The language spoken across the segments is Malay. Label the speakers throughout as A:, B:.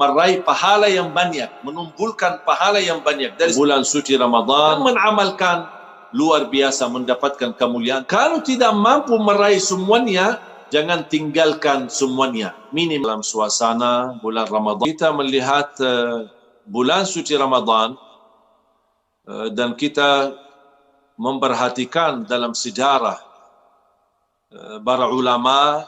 A: meraih pahala yang banyak, mengumpulkan pahala yang banyak dari bulan suci Ramadan, mengamalkan luar biasa mendapatkan kemuliaan. Kalau tidak mampu meraih semuanya, jangan tinggalkan semuanya. Minim dalam suasana bulan Ramadan. Kita melihat bulan suci Ramadan dan kita memperhatikan dalam sejarah para ulama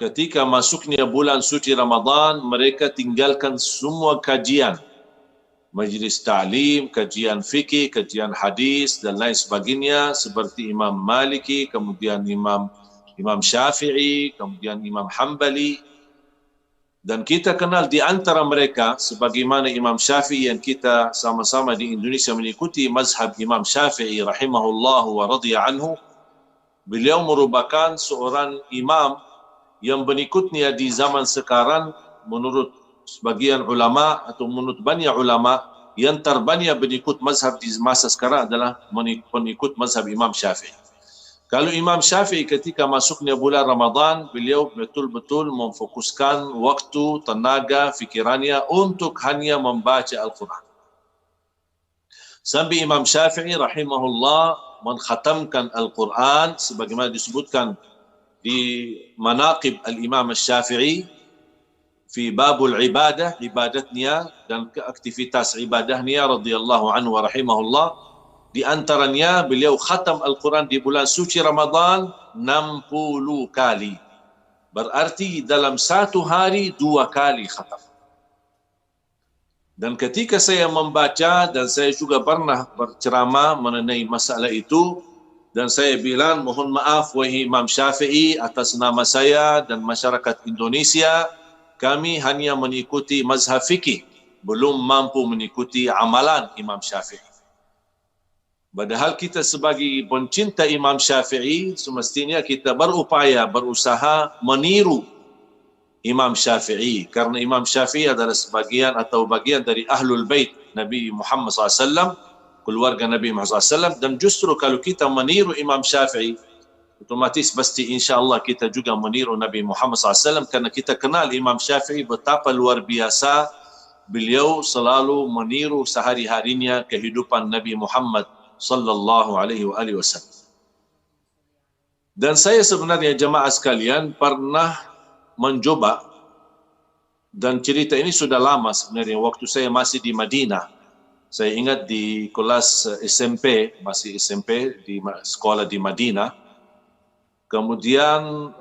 A: ketika masuknya bulan suci Ramadan, mereka tinggalkan semua kajian, majlis ta'lim, kajian fikih, kajian hadis dan lain sebagainya, seperti Imam Maliki, kemudian Imam Syafi'i, kemudian Imam Hanbali. Dan kita kenal di antara mereka, sebagaimana Imam Syafi'i yang kita sama-sama di Indonesia mengikuti mazhab Imam Syafi'i rahimahullah wa radhiya anhu. Beliau merupakan seorang imam yang berikutnya di zaman sekarang, menurut sebagian ulama atau menurut banyak ulama, yang terbanyak berikut mazhab di masa sekarang adalah mengikut mazhab Imam Syafi'i. Kalau Imam Syafi'i ketika masuknya bulan Ramadan, beliau betul-betul memfokuskan waktu, tenaga, fikirannya untuk hanya membaca Al-Quran. Sampai Imam Syafi'i rahimahullah mengkhatamkan Al-Quran sebagaimana disebutkan di manaqib al-Imam Syafi'i fi babul ibadah, ibadatnya dan aktivitas ibadahnya radhiyallahu anhu wa rahimahullah. Di antaranya beliau khatam Al-Quran di bulan suci Ramadan 60 kali. Berarti dalam satu hari 2 kali khatam. Dan ketika saya membaca dan saya juga pernah berceramah mengenai masalah itu, dan saya bilang, mohon maaf wahai Imam Syafi'i atas nama saya dan masyarakat Indonesia, kami hanya mengikuti mazhab fikih, belum mampu mengikuti amalan Imam Syafi'i. Padahal kita sebagai pencinta Imam Syafi'i, semestinya kita berupaya, berusaha meniru Imam Syafi'i. Karena Imam Syafi'i adalah sebagian atau bagian dari Ahlul Bait Nabi Muhammad SAW, keluarga Nabi Muhammad SAW, dan justru kalau kita meniru Imam Syafi'i, otomatis pasti insyaAllah kita juga meniru Nabi Muhammad SAW, karena kita kenal Imam Syafi'i betapa luar biasa beliau selalu meniru sehari-harinya kehidupan Nabi Muhammad sallallahu alaihi wasallam. Dan saya sebenarnya jemaah sekalian pernah mencoba, dan cerita ini sudah lama sebenarnya, waktu saya masih di Madinah. Saya ingat di kelas SMP, masih SMP di sekolah di Madinah. Kemudian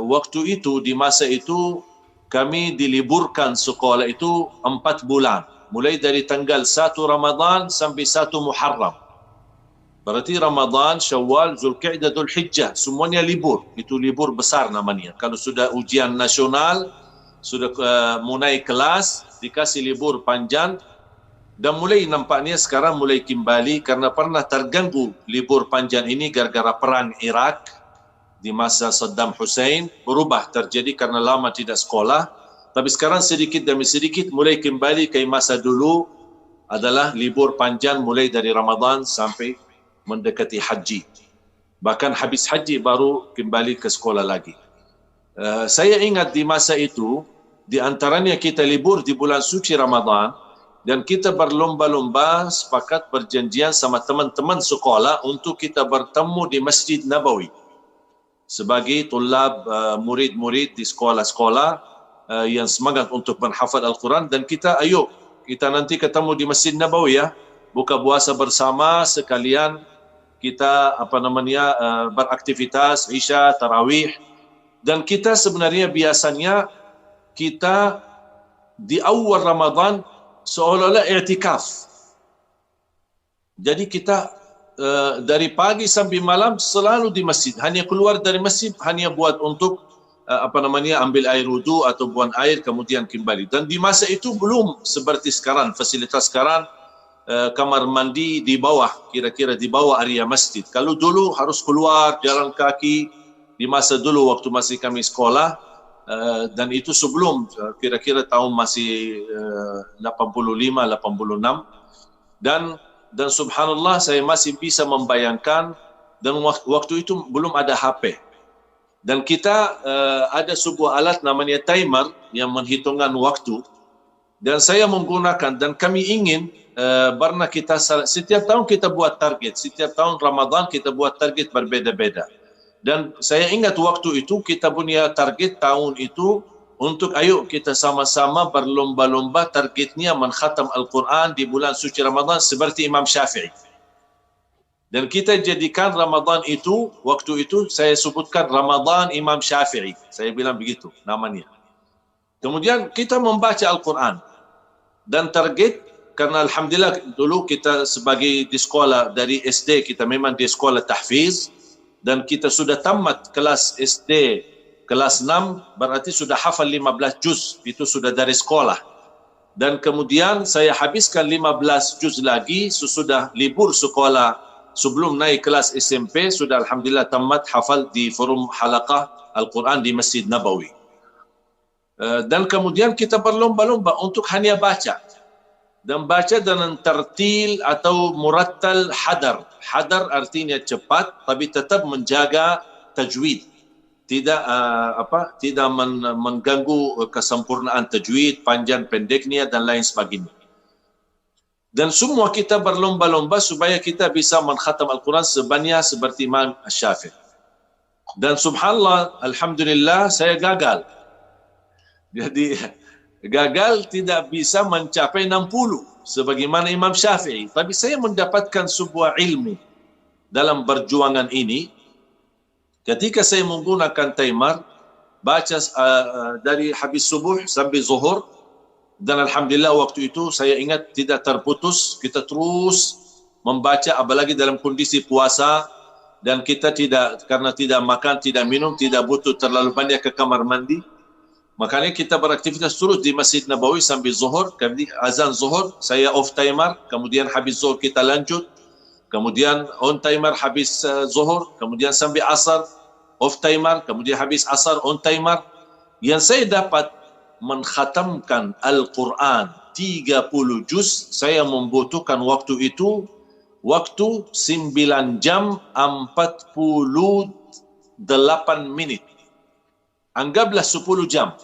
A: waktu itu, di masa itu, kami diliburkan sekolah itu 4 bulan. Mulai dari tanggal 1 Ramadan sampai 1 Muharram. Berarti Ramadan, Syawal, Zulkaidah, Dzulhijjah, semuanya libur. Itu libur besar namanya. Kalau sudah ujian nasional, sudah mulai kelas, dikasih libur panjang. Dan mulai nampaknya sekarang mulai kembali karena pernah terganggu libur panjang ini gara-gara perang Iraq di masa Saddam Hussein, berubah terjadi karena lama tidak sekolah. Tapi sekarang sedikit demi sedikit mulai kembali ke masa dulu, adalah libur panjang mulai dari Ramadan sampai mendekati haji. Bahkan habis haji baru kembali ke sekolah lagi. Saya ingat di masa itu, di antaranya kita libur di bulan suci Ramadan, dan kita berlomba-lomba sepakat berjanjian sama teman-teman sekolah untuk kita bertemu di Masjid Nabawi sebagai tulab, murid-murid di sekolah-sekolah yang semangat untuk menghafal Al-Quran. Dan kita, ayo kita nanti ketemu di Masjid Nabawi ya, buka puasa bersama, sekalian kita beraktivitas Isya, Tarawih. Dan kita sebenarnya biasanya kita di awal Ramadan seolah-olah i'tikaf. Jadi kita dari pagi sampai malam selalu di masjid. Hanya keluar dari masjid hanya buat untuk ambil air wudu atau buang air kemudian kembali. Dan di masa itu belum seperti sekarang, fasilitas sekarang kamar mandi di bawah, kira-kira di bawah area masjid. Kalau dulu harus keluar jalan kaki di masa dulu waktu masih kami sekolah. Dan itu sebelum kira-kira tahun masih 85, 86. Dan subhanallah saya masih bisa membayangkan, dan waktu itu belum ada HP. Dan kita ada sebuah alat namanya timer yang menghitungkan waktu. Dan saya menggunakan, dan kami ingin karena kita setiap tahun kita buat target, setiap tahun Ramadan kita buat target berbeza-beza. Dan saya ingat waktu itu kita punya target tahun itu untuk ayo kita sama-sama berlomba-lomba targetnya menkhatam Al-Quran di bulan suci Ramadan seperti Imam Syafi'i. Dan kita jadikan Ramadan itu, waktu itu saya sebutkan Ramadan Imam Syafi'i. Saya bilang begitu namanya. Kemudian kita membaca Al-Quran. Dan target, karena Alhamdulillah dulu kita sebagai di sekolah dari SD, kita memang di sekolah tahfiz. Dan kita sudah tamat kelas SD, kelas 6, berarti sudah hafal 15 juz. Itu sudah dari sekolah. Dan kemudian saya habiskan 15 juz lagi sesudah libur sekolah. Sebelum naik kelas SMP, sudah Alhamdulillah tamat hafal di forum halaqah Al-Quran di Masjid Nabawi. Dan kemudian kita berlomba-lomba untuk hanya baca. Dan baca dengan tertil atau murattal hadar. Hadar artinya cepat, tapi tetap menjaga tajwid. Tidak tidak mengganggu kesempurnaan tajwid, panjang pendeknya dan lain sebagainya. Dan semua kita berlomba-lomba supaya kita bisa menkhatam Al-Quran sebanyak seperti Imam Syafi'i. Dan subhanallah, alhamdulillah saya gagal. Jadi gagal tidak bisa mencapai 60 sebagaimana Imam Syafi'i. Tapi saya mendapatkan sebuah ilmu dalam perjuangan ini. Ketika saya menggunakan timer, baca dari habis subuh sampai zuhur, dan alhamdulillah waktu itu saya ingat tidak terputus, kita terus membaca apalagi dalam kondisi puasa, dan kita tidak, karena tidak makan, tidak minum, tidak butuh terlalu banyak ke kamar mandi. Makanya kita beraktivitas terus di Masjid Nabawi sampai zuhur. Kemudian azan zuhur, saya off timer. Kemudian habis zuhur kita lanjut. Kemudian on timer habis zuhur. Kemudian sampai asar, off timer. Kemudian habis asar, on timer. Yang saya dapat menkhatamkan Al-Quran 30 juz, saya membutuhkan waktu itu, waktu 9 jam 48 minit. Anggaplah 10 jam.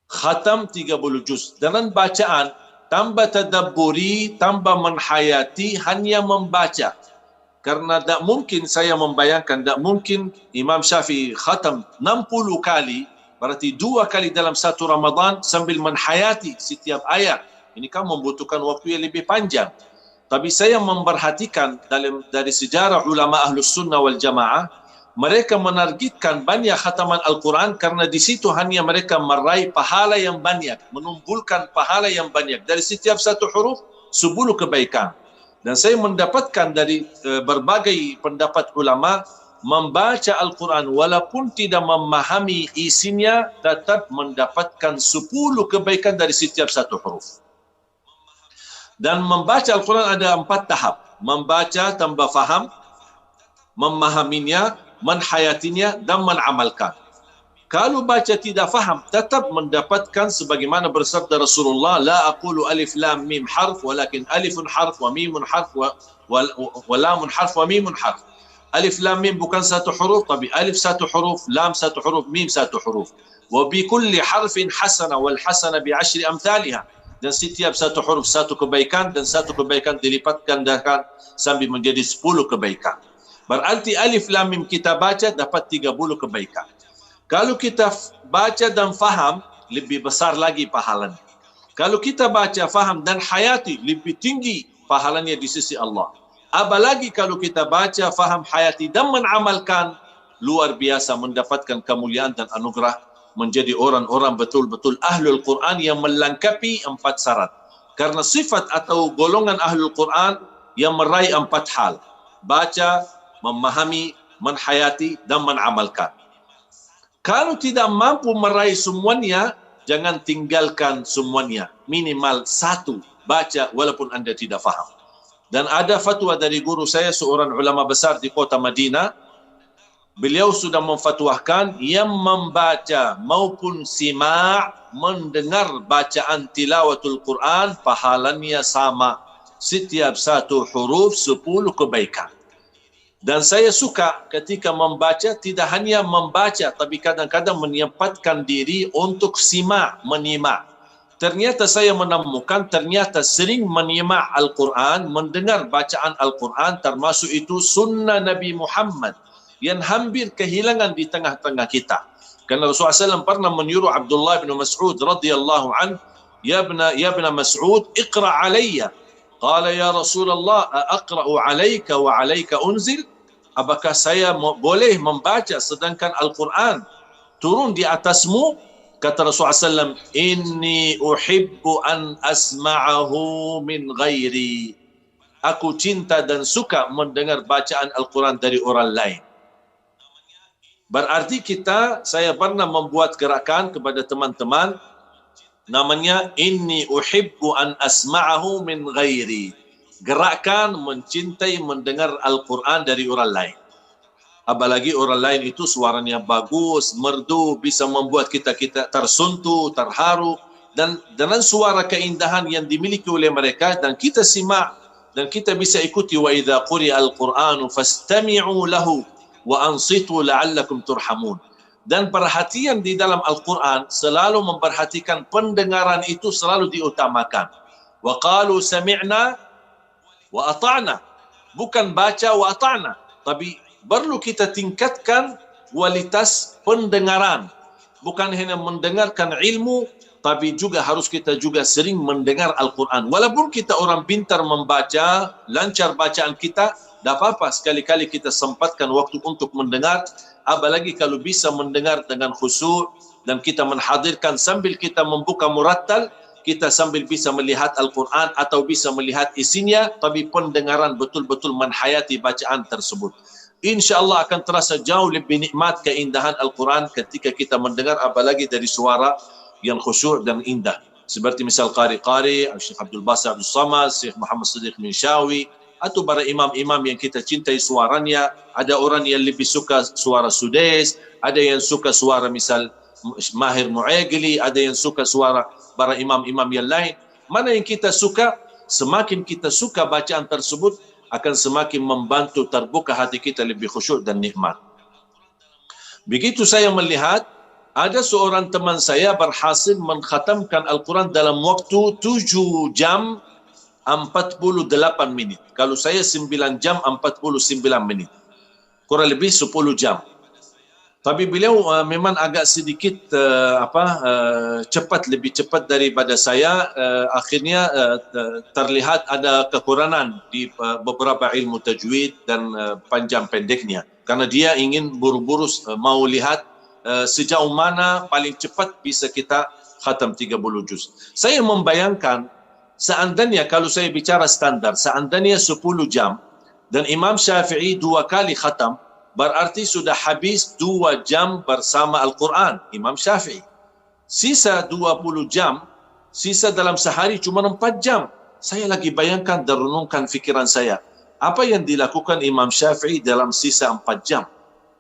A: Khatam 30 juz. Dengan bacaan, tambah tadabburi, tambah menhayati, hanya membaca. Karena tak mungkin saya membayangkan, tak mungkin Imam Syafi'i khatam 60 kali, berarti 2 kali dalam satu Ramadan sambil menhayati setiap ayat. Ini kan membutuhkan waktu yang lebih panjang. Tapi saya memperhatikan dari sejarah ulama Ahlus Sunnah wal Jamaah, mereka menargetkan banyak khataman Al-Quran karena di situ hanya mereka meraih pahala yang banyak, menumpulkan pahala yang banyak. Dari setiap satu huruf, 10 kebaikan. Dan saya mendapatkan dari berbagai pendapat ulama, membaca Al-Quran walaupun tidak memahami isinya, tetap mendapatkan 10 kebaikan dari setiap satu huruf. Dan membaca Al-Quran ada 4 tahap. Membaca tambah faham, memahaminya, menhayatinya dan menamalkan. Kalau baca tidak faham, tetap mendapatkan sebagaimana bersabda Rasulullah, la aqulu alif lam mim harf walakin alifun harf wa mimun harf wa lamun harf wa mimun harf. Alif lam mim bukan satu huruf, tapi alif satu huruf, lam satu huruf, mim satu huruf. Wa bi kulli harfin hasana wal hasana bi 10 amthaliha. Dan setiap satu huruf satu kebaikan, dan satu kebaikan dilipatkan sampai menjadi 10 kebaikan. Berarti alif lam mim kita baca dapat 30 kebaikan. Kalau kita baca dan faham, lebih besar lagi pahalanya. Kalau kita baca, faham dan hayati, lebih tinggi pahalanya di sisi Allah. Apalagi kalau kita baca, faham, hayati dan mengamalkan, luar biasa mendapatkan kemuliaan dan anugerah, menjadi orang-orang betul-betul Ahlul Quran yang melengkapi 4 syarat. Karena sifat atau golongan Ahlul Quran yang meraih 4 hal. Baca, memahami, menhayati dan mengamalkan. Kalau tidak mampu meraih semuanya, jangan tinggalkan semuanya. Minimal 1 baca walaupun Anda tidak faham. Dan ada fatwa dari guru saya, seorang ulama besar di kota Madinah. Beliau sudah memfatwakan yang membaca maupun sima' mendengar bacaan tilawatul Quran, pahalanya sama. Setiap satu huruf 10 kebaikan. Dan saya suka ketika membaca, tidak hanya membaca, tapi kadang-kadang menyempatkan diri untuk menyimak. Ternyata saya menemukan, ternyata sering menyimak Al-Quran, mendengar bacaan Al-Quran, termasuk itu sunnah Nabi Muhammad, yang hampir kehilangan di tengah-tengah kita. Kerana Rasulullah SAW pernah menyuruh Abdullah bin Mas'ud radhiyallahu anhu, ya ibn Mas'ud, iqra' alayya. Qala ya Rasulullah, aqra'u alayka wa alayka unzil? Apakah saya boleh membaca sedangkan Al-Quran turun di atasmu? Kata Rasulullah SAW, inni uhibbu an asma'ahu min ghairi. Aku cinta dan suka mendengar bacaan Al-Quran dari orang lain. Berarti saya pernah membuat gerakan kepada teman-teman, namanya inni uhibbu an asma'ahu min ghairi. Gerakan mencintai mendengar Al-Quran dari orang lain. Apalagi orang lain itu suaranya bagus, merdu, bisa membuat kita tersentuh, terharu, dan dengan suara keindahan yang dimiliki oleh mereka, dan kita simak dan kita bisa ikuti. Wa idza quri'a al-Qur'anu fastami'u lahu wa ansitu la'allakum turhamun. Dan perhatian di dalam Al-Quran selalu memperhatikan pendengaran itu selalu diutamakan. Wa qalu sami'na wa ata'na. Bukan baca wa ata'na, tapi perlu kita tingkatkan kualitas pendengaran. Bukan hanya mendengarkan ilmu, tapi juga harus kita juga sering mendengar Al-Quran. Walaupun kita orang pintar membaca, lancar bacaan kita, tak apa-apa sekali-kali kita sempatkan waktu untuk mendengar. Apalagi kalau bisa mendengar dengan khusyuk dan kita menhadirkan sambil kita membuka murattal, kita sambil bisa melihat Al-Quran atau bisa melihat isinya, tapi pendengaran betul-betul menhayati bacaan tersebut. InsyaAllah akan terasa jauh lebih nikmat keindahan Al-Quran ketika kita mendengar, apalagi dari suara yang khusyuk dan indah. Seperti misal Qari-Qari, Syekh Abdul Basir Abdul Samad, Syekh Muhammad Siddiq Minshawi, atau para imam-imam yang kita cintai suaranya. Ada orang yang lebih suka suara Sudais, ada yang suka suara misal Mahir Mu'aygili, ada yang suka suara para imam-imam yang lain. Mana yang kita suka, semakin kita suka bacaan tersebut, akan semakin membantu terbuka hati kita lebih khusyuk dan nikmat. Begitu saya melihat, ada seorang teman saya berhasil mengkhatamkan Al-Quran dalam waktu 7 jam 48 minit. Kalau saya 9 jam 49 menit. Kurang lebih 10 jam. Tapi beliau memang agak sedikit cepat, lebih cepat daripada saya. Akhirnya terlihat ada kekurangan di beberapa ilmu tajwid dan panjang pendeknya. Karena dia ingin buru-buru mau lihat sejauh mana paling cepat bisa kita khatam 30 juz. Saya membayangkan, seandainya kalau saya bicara standar, seandainya 10 jam dan Imam Syafi'i 2 kali khatam, berarti sudah habis 2 jam bersama Al-Quran Imam Syafi'i. Sisa 20 jam, sisa dalam sehari cuma 4 jam. Saya lagi bayangkan dan renungkan fikiran saya, apa yang dilakukan Imam Syafi'i dalam sisa 4 jam?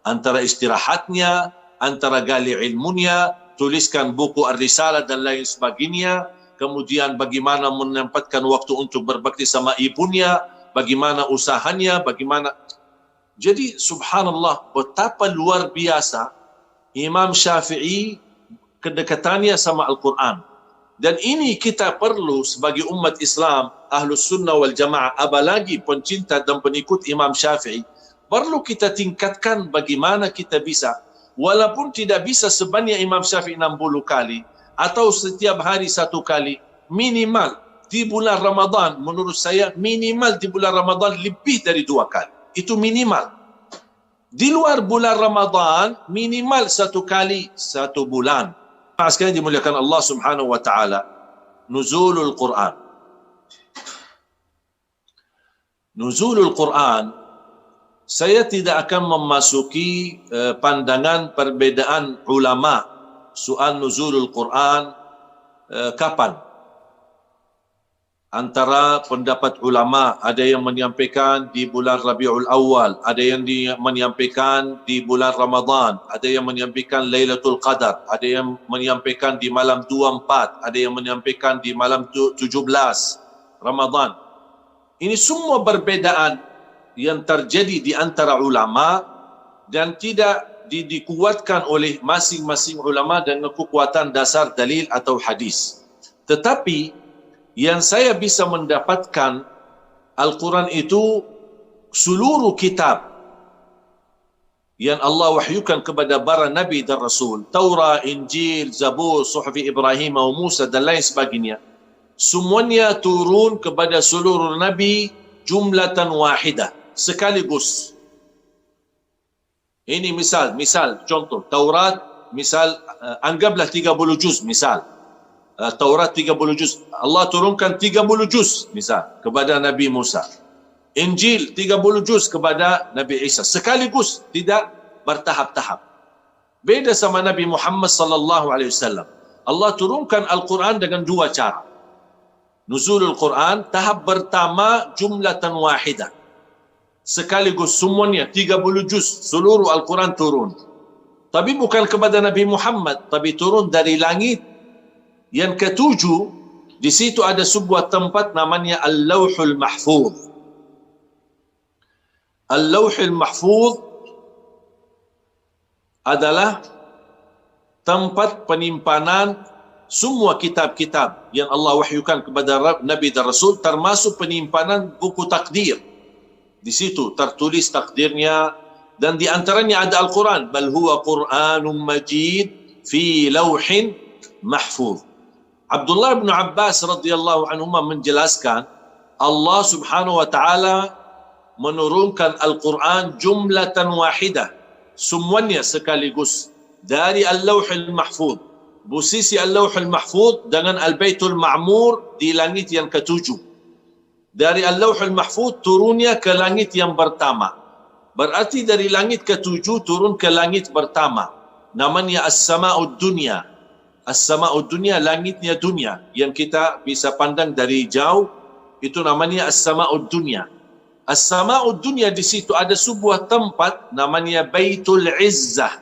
A: Antara istirahatnya, antara gali ilmunya, tuliskan buku Ar-Risalah dan lain sebagainya, kemudian bagaimana menempatkan waktu untuk berbakti sama ibunya, bagaimana usahanya, bagaimana. Jadi subhanallah, betapa luar biasa Imam Syafi'i kedekatannya sama Al-Quran. Dan ini kita perlu sebagai umat Islam, Ahlus Sunnah wal Jamaah, apalagi pencinta dan pengikut Imam Syafi'i, perlu kita tingkatkan bagaimana kita bisa, walaupun tidak bisa sebanyak Imam Syafi'i 60 kali, atau setiap hari 1 kali, minimal di bulan Ramadan, menurut saya minimal di bulan Ramadan lebih dari 2 kali. Itu minimal. Di luar bulan Ramadan, minimal 1 kali 1 bulan. Sekalian dimuliakan Allah Subhanahu wa taala, nuzulul Quran. Nuzulul Quran, saya tidak akan memasuki pandangan perbedaan ulama soal nuzulul Quran kapan. Antara pendapat ulama, ada yang menyampaikan di bulan Rabiul Awal, ada yang menyampaikan di bulan Ramadan, ada yang menyampaikan Lailatul Qadar, ada yang menyampaikan di malam 24, ada yang menyampaikan di malam 17 Ramadan. Ini semua perbedaan yang terjadi di antara ulama dan tidak dikuatkan oleh masing-masing ulama dengan kekuatan dasar dalil atau hadis. Tetapi yang saya bisa mendapatkan Al-Quran itu seluruh kitab yang Allah wahyukan kepada para nabi dan rasul, Taurat, Injil, Zabur, Suhuf Ibrahim, Musa dan lain sebagainya, semuanya turun kepada seluruh nabi jumlatan wahidah, sekaligus. Ini misal contoh Taurat, misal anggaplah 30 juz, misal Taurat 30 juz, Allah turunkan 30 juz misal kepada Nabi Musa. Injil 30 juz kepada Nabi Isa, sekaligus, tidak bertahap-tahap. Beda sama Nabi Muhammad sallallahu alaihi wasallam. Allah turunkan Al-Quran dengan dua cara. Nuzulul Quran, tahap pertama jumlatan wahidah, sekaligus semuanya 30 juz, seluruh Al-Quran turun. Tapi bukan kepada Nabi Muhammad, tapi turun dari langit. Yang ketujuh, di situ ada sebuah tempat namanya Al-Lawhul Mahfuz. Al-Lawhul Mahfuz adalah tempat penyimpanan semua kitab-kitab yang Allah wahyukan kepada Nabi dan Rasul, termasuk penyimpanan buku takdir. Di situ tertulis takdirnya, dan di antaranya ada Al-Quran. Bal huwa Qur'anun Majid fi lawhin mahfuz. Abdullah bin Abbas radhiyallahu anhu menjelaskan, Allah subhanahu wa ta'ala menurunkan Al-Quran jumlatan wahidah, semuanya sekaligus, dari Al-Lawhul Mahfuz. Posisi Al-Lawhul Mahfuz dengan Al-Baitul Ma'mur di langit yang ketujuh. Dari Al-Lawhul Mahfuz turunnya ke langit yang pertama. Berarti dari langit ketujuh turun ke langit pertama. Namanya As-Sama'ud Dunya. As-Sama'ud Dunya, langitnya dunia yang kita bisa pandang dari jauh, itu namanya As-Sama'ud Dunya. As-Sama'ud Dunya, di situ ada sebuah tempat namanya Baitul Izzah.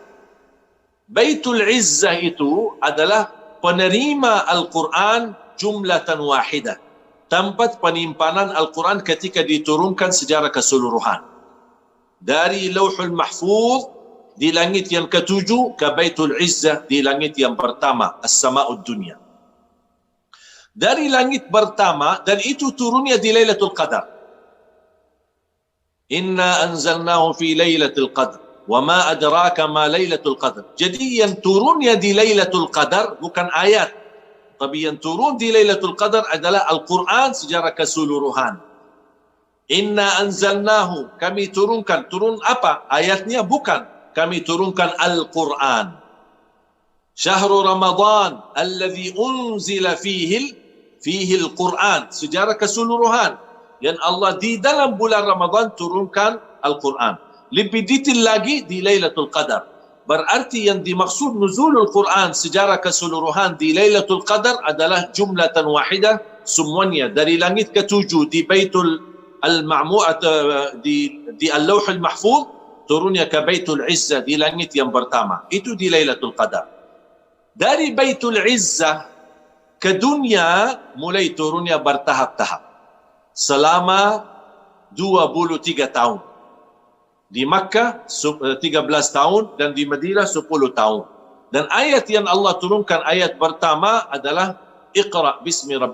A: Baitul Izzah itu adalah penerima Al-Quran jumlatan wahidah, tempat penyimpanan Al-Quran ketika diturunkan secara keseluruhan. Dari Lauhul Mahfuz di langit yang ketujuh ke Baitul Izzah di langit yang pertama, As-Sama'ud Dunya. Dari langit pertama, dan itu turunnya di Lailatul Qadar. Inna anzalnahu fi Lailatul Qadar. Wa ma adraka ma Lailatul Qadar. Jadi yang turunnya di Lailatul Qadar bukan ayat, tapi yang turun di Lailatul Qadar adalah Al-Quran secara keseluruhan. Inna anzalnahu, kami turunkan. Turun apa? Ayatnya bukan. Kami turunkan Al-Quran. Syahrul Ramadan alladhi unzila fihi Al-Quran, secara keseluruhan. Yang Allah di dalam bulan Ramadan turunkan Al-Quran. Lebih detail lagi di Lailatul Qadar. Berarti yang dimaksud nuzulul Quran secara keseluruhan di Lailatul Qadar adalah jumlatan wahidah, semuanya dari langit ketujuh di Baitul Al-Ma'mur, di Al-Lawhul Mahfuz, turunnya ke Baitul Izzah di langit yang pertama. Itu di Lailatul Qadar. Dari Baitul Izzah ke dunia mulai turunnya bertahap-tahap selama 23 tahun. Di Makkah 13 tahun dan di Madinah 10 tahun. Dan ayat yang Allah turunkan, ayat pertama adalah Iqra' bismi rabbika.